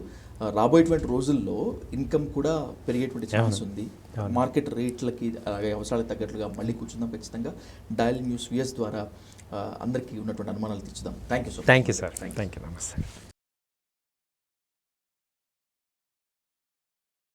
[SPEAKER 1] రాబోయేటువంటి రోజుల్లో ఇన్కమ్ కూడా పెరిగేటువంటి ఛాన్స్ ఉంది. మార్కెట్ రేట్లకి అవసరాలకు తగ్గట్లుగా మళ్ళీ కూర్చుందాం ఖచ్చితంగా. డయల్ న్యూస్ VS ద్వారా అందరికీ ఉన్నటువంటి అనుమానాలు తీర్చుదాం. Thank you sir.
[SPEAKER 2] Thank you sir. Thank you. నమస్తే.